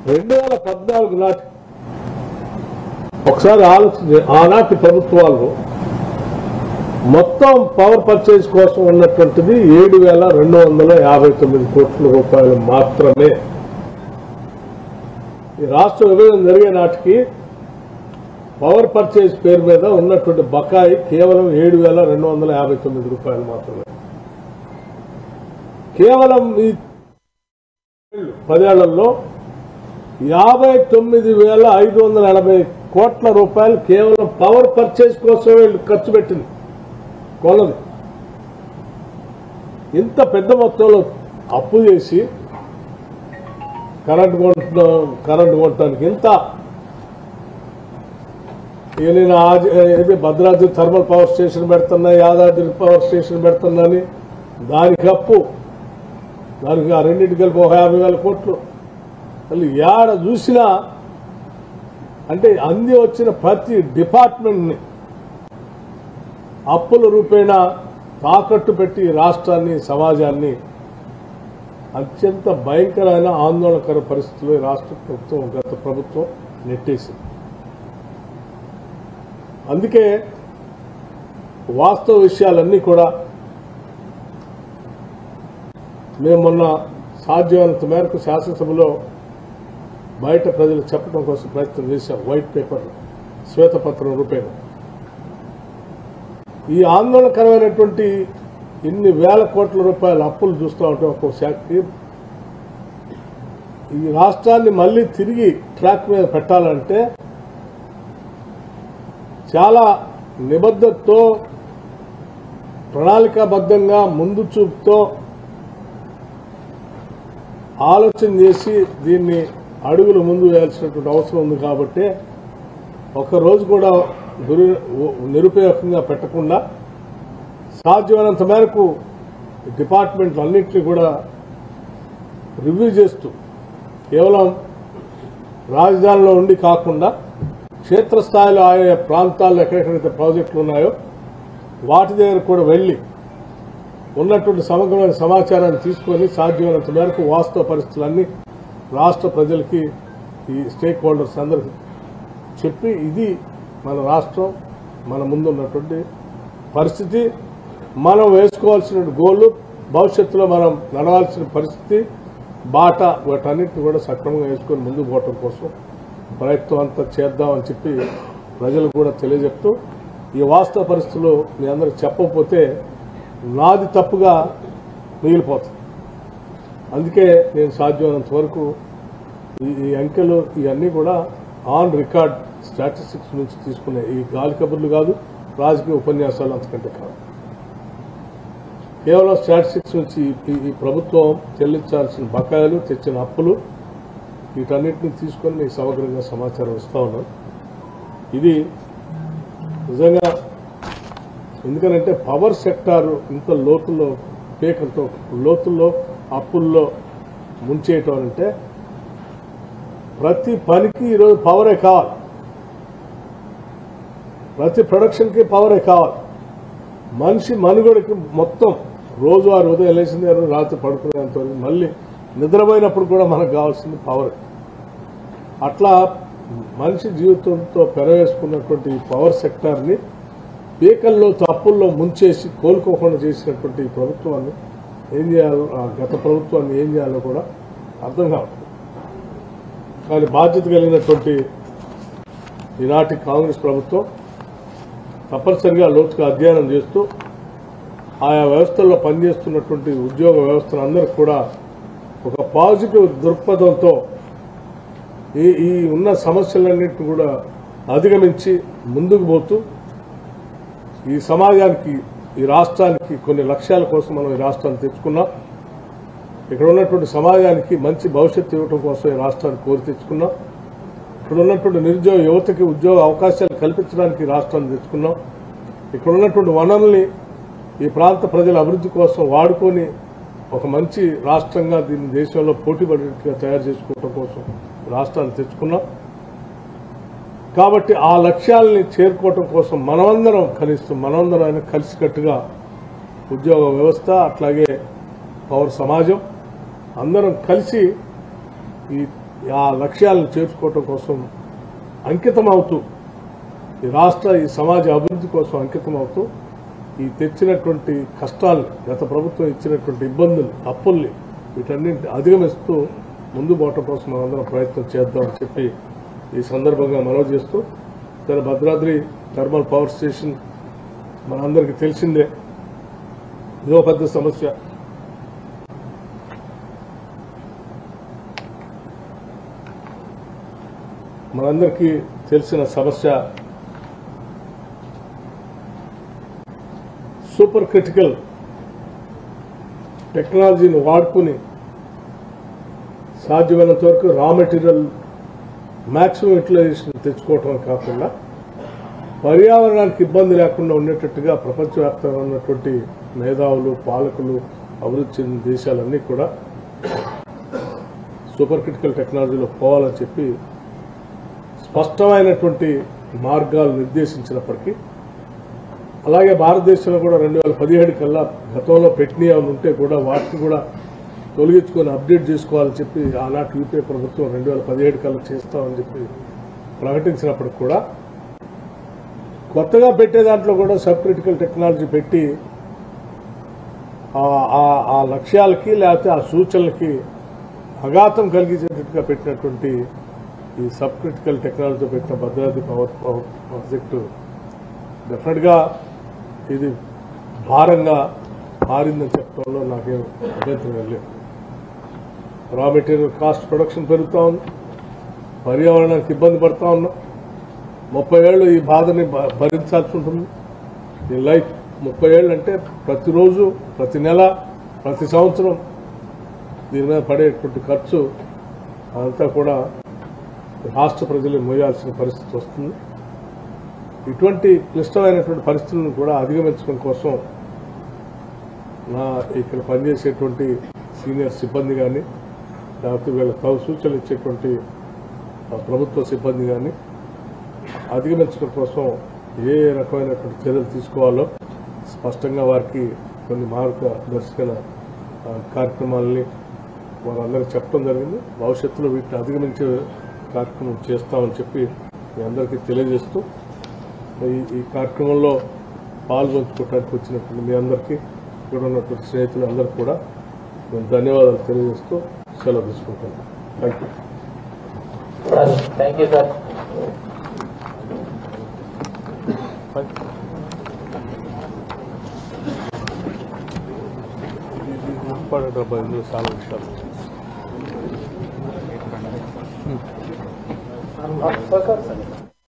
2014 నాటి ఒకసారి ఆలోచించి ఆనాటి ప్రభుత్వాలు మొత్తం పవర్ పర్చేజ్ కోసం ఉన్నటువంటిది 7,259 కోట్ల రూపాయలు మాత్రమే. ఈ రాష్ట్ర విభజన జరిగే నాటికి పవర్ పర్చేజ్ పేరు మీద ఉన్నటువంటి బకాయి కేవలం 7,259 రూపాయలు మాత్రమే. కేవలం ఈ 10 ఏళ్లలో 59,580 కోట్ల రూపాయలు కేవలం పవర్ పర్చేజ్ కోసం వీళ్ళు ఖర్చు పెట్టింది కొలది. ఇంత పెద్ద మొత్తంలో అప్పు చేసి కరెంటు కొనడానికి ఇంత ఏదైనా భద్రాద్రి థర్మల్ పవర్ స్టేషన్ పెడుతున్నా, యాదాద్రి పవర్ స్టేషన్ పెడుతున్నాని దానికి అప్పు, దానికి ఆ రెండింటి కలిపి 50,000 కోట్లు. మళ్ళీ ఏడ చూసినా అంటే అంది వచ్చిన ప్రతి డిపార్ట్మెంట్ని అప్పుల రూపేణా తాకట్టు పెట్టి రాష్ట్రాన్ని, సమాజాన్ని అత్యంత భయంకరమైన ఆందోళనకర పరిస్థితుల్లో రాష్ట్ర ప్రభుత్వం, గత ప్రభుత్వం నెట్టేసింది. అందుకే వాస్తవ విషయాలన్నీ కూడా మేము మొన్న సాధ్యమైనంత మేరకు శాసనసభలో బయట ప్రజలు చెప్పడం కోసం ప్రయత్నం చేశాం. వైట్ పేపర్, శ్వేతపత్రం రూపేణ ఈ ఆందోళనకరమైనటువంటి ఇన్ని వేల కోట్ల రూపాయల అప్పులు చూస్తూ ఉంటే ఒక్కో శాఖకి ఈ రాష్ట్రాన్ని మళ్లీ తిరిగి ట్రాక్ మీద పెట్టాలంటే చాలా నిబద్ధతతో, ప్రణాళికాబద్ధంగా, ముందు చూపుతో ఆలోచన చేసి దీన్ని అడుగులు ముందు వేయాల్సినటువంటి అవసరం ఉంది. కాబట్టి ఒక్కరోజు కూడా నిరుపయోగంగా పెట్టకుండా సాధ్యమైనంత మేరకు డిపార్ట్మెంట్లు అన్నింటినీ కూడా రివ్యూ చేస్తూ కేవలం రాజధానిలో ఉండి కాకుండా క్షేత్రస్థాయిలో ఆయా ప్రాంతాల్లో ఎక్కడెక్కడైతే ప్రాజెక్టులు ఉన్నాయో వాటి దగ్గర కూడా వెళ్లి ఉన్నటువంటి సమగ్రమైన సమాచారాన్ని తీసుకొని సాధ్యమైనంత మేరకు వాస్తవ పరిస్థితులన్నీ రాష్ట్ర ప్రజలకి, ఈ స్టేక్ హోల్డర్స్ అందరికీ చెప్పి ఇది మన రాష్ట్రం, మన ముందున్నటువంటి పరిస్థితి, మనం వేసుకోవాల్సిన గోళ్లు, భవిష్యత్తులో మనం నడవాల్సిన పరిస్థితి, బాట, వాటన్నిటిని కూడా సక్రమంగా వేసుకొని ముందుకు పోవటం కోసం ప్రయత్నం అంతా చేద్దామని చెప్పి ప్రజలకు కూడా తెలియజెప్తూ, ఈ వాస్తవ పరిస్థితుల్లో మీ అందరికి చెప్పకపోతే నాది తప్పుగా మిగిలిపోతుంది. అందుకే నేను సాధ్యమైనంత వరకు ఈ అంకెలు ఇవన్నీ కూడా ఆన్ రికార్డ్ స్టాటిస్టిక్స్ నుంచి తీసుకునే, ఈ గాలి కబుర్లు కాదు, రాజకీయ ఉపన్యాసాలు అంతకంటే కాదు. కేవలం స్టాటిస్టిక్స్ నుంచి ఈ ప్రభుత్వం చెల్లించాల్సిన బకాయిలు, తెచ్చిన అప్పులు, వీటన్నిటిని తీసుకొని మీకు సమగ్రంగా సమాచారం ఇస్తా ఉన్నాను. ఇది నిజంగా ఎందుకనంటే పవర్ సెక్టారు ఇంత లోతుల్లో, పేకలతో లోతుల్లో అప్పుల్లో ముంచేయటం అంటే ప్రతి పనికి ఈరోజు పవరే కావాలి, ప్రతి ప్రొడక్షన్కి పవరే కావాలి. మనిషి మనుగడకి మొత్తం రోజువారు ఉదయం లేచింది రాత్రి పడుకునేంత వరకు, మళ్ళీ నిద్రపోయినప్పుడు కూడా మనకు కావాల్సింది పవర్. అట్లా మనిషి జీవితంతో పెరవేసుకున్నటువంటి ఈ పవర్ సెక్టార్ని పీకల్లో తప్పుల్లో ముంచేసి కోలుకోకుండా చేసినటువంటి ఈ ప్రభుత్వాన్ని ఏం చేయాలో, గత ప్రభుత్వాన్ని ఏం చేయాలో కూడా అర్థం కావట్లేదు. కానీ బాధ్యత కలిగినటువంటి ఈనాటి కాంగ్రెస్ ప్రభుత్వం తప్పనిసరిగా లోతుగా అధ్యయనం చేస్తూ ఆయా వ్యవస్థల్లో పనిచేస్తున్నటువంటి ఉద్యోగ వ్యవస్థలందరికీ కూడా ఒక పాజిటివ్ దృక్పథంతో ఈ ఉన్న సమస్యలన్నింటినీ కూడా అధిగమించి ముందుకు పోతూ ఈ సమాజానికి, ఈ రాష్ట్రానికి కొన్ని లక్ష్యాల కోసం మనం ఈ రాష్ట్రాన్ని తెచ్చుకున్నాం. ఇక్కడ ఉన్నటువంటి సమాజానికి మంచి భవిష్యత్తు ఇవ్వడం కోసం ఈ రాష్ట్రాన్ని కోరి తెచ్చుకున్నాం. ఇక్కడ ఉన్నటువంటి నిరుద్యోగ యువతకి ఉద్యోగ అవకాశాలు కల్పించడానికి రాష్ట్రాన్ని తెచ్చుకున్నాం. ఇక్కడ ఉన్నటువంటి వనరుల్ని ఈ ప్రాంత ప్రజల అభివృద్ధి కోసం వాడుకొని ఒక మంచి రాష్ట్రంగా దీన్ని దేశంలో పోటీపడేట్టుగా తయారు చేసుకోవడం కోసం రాష్ట్రాన్ని తెచ్చుకున్నాం. కాబట్టి ఆ లక్ష్యాలని చేరుకోవటం కోసం మనమందరం మనమందరం కలిసికట్టుగా ఉద్యోగ వ్యవస్థ, అట్లాగే పౌర సమాజం అందరం కలిసి ఈ ఆ లక్ష్యాలను చేర్చుకోవటం కోసం అంకితం అవుతూ ఈ సమాజ అభివృద్ధి కోసం అంకితం అవుతూ ఈ తెచ్చినటువంటి కష్టాలు గత ప్రభుత్వం ఇచ్చినటువంటి ఇబ్బందులు అప్పుల్ని వీటన్నింటిని అధిగమిస్తూ ముందు పోవటం కోసం మనందరం ప్రయత్నం చేద్దామని చెప్పి ఈ సందర్భంగా మనవి చేస్తూ సరే భద్రాద్రి థర్మల్ పవర్ స్టేషన్ మనందరికీ తెలిసిందే ఇదో పెద్ద సమస్య. మనందరికీ తెలిసిన సమస్య. సూపర్ క్రిటికల్ టెక్నాలజీని వాడుకుని సాధ్యమైనంత వరకు రా మెటీరియల్ మ్యాక్సిమం యూటిలైజేషన్ తెచ్చుకోవటం కాకుండా పర్యావరణానికి ఇబ్బంది లేకుండా ఉండేటట్టుగా ప్రపంచవ్యాప్తంగా ఉన్నటువంటి మేధావులు పాలకులు అభివృద్ధి చెందిన దేశాలన్నీ కూడా సూపర్ క్రిటికల్ టెక్నాలజీలో పోవాలని చెప్పి స్పష్టమైనటువంటి మార్గాలు నిర్దేశించినప్పటికీ అలాగే భారతదేశంలో కూడా 2017 కల్లా గతంలో పెట్టినవి ఉంటే కూడా వాటిని కూడా తొలగించుకొని అప్డేట్ చేసుకోవాలని చెప్పి ఆనాటి యూపీఏ ప్రభుత్వం 2017 కల్లా చేస్తామని చెప్పి ప్రకటించినప్పటికి కూడా కొత్తగా పెట్టే దాంట్లో కూడా సబ్ క్రిటికల్ టెక్నాలజీ పెట్టి ఆ లక్ష్యాలకి లేకపోతే ఆ సూచనలకి అఘాతం కలిగించేటట్టుగా పెట్టినటువంటి ఈ సబ్ క్రిటికల్ టెక్నాలజీతో పెట్టిన భద్రాద్రి పవర్ ప్రాజెక్టు డెఫినెట్గా ఇది భారంగా మారిందని చెప్పడంలో నాకేం అభ్యంతరం లేదు. రా మెటీరియల్ కాస్ట్ ప్రొడక్షన్ పెరుగుతూ ఉంది, పర్యావరణానికి ఇబ్బంది పడుతూ ఉన్నాం. 30 ఏళ్ళు ఈ బాధని భరించాల్సి ఉంటుంది. ఈ లైఫ్ 30 ఏళ్ళు అంటే ప్రతిరోజు ప్రతి నెల ప్రతి సంవత్సరం దీని మీద పడేటువంటి ఖర్చు అదంతా కూడా రాష్ట్ర ప్రజలు మోయాల్సిన పరిస్థితి వస్తుంది. ఇటువంటి క్లిష్టమైనటువంటి పరిస్థితులను కూడా అధిగమించడం కోసం ఇక్కడ పనిచేసేటువంటి సీనియర్ సిబ్బంది కానీ లేకపోతే వీళ్ళ సూచనలు ఇచ్చేటువంటి ప్రభుత్వ సిబ్బంది కానీ అధిగమించడం కోసం ఏ రకమైనటువంటి చర్యలు తీసుకోవాలో స్పష్టంగా వారికి కొన్ని మార్గదర్శక కార్యక్రమాలని వారందరికీ చెప్పడం జరిగింది. భవిష్యత్తులో వీటిని అధిగమించే కార్యక్రమం చేస్తామని చెప్పి మీ అందరికీ తెలియజేస్తూ ఈ కార్యక్రమంలో పాల్గొంచుకోవడానికి వచ్చినటువంటి మీ అందరికీ ఇక్కడ ఉన్నటువంటి స్నేహితులు అందరికీ కూడా నేను ధన్యవాదాలు తెలియజేస్తూ సెలవు తీసుకుంటాను. Thank you sir. డబ్బా ఇందులో చాలా విషయాలు సార్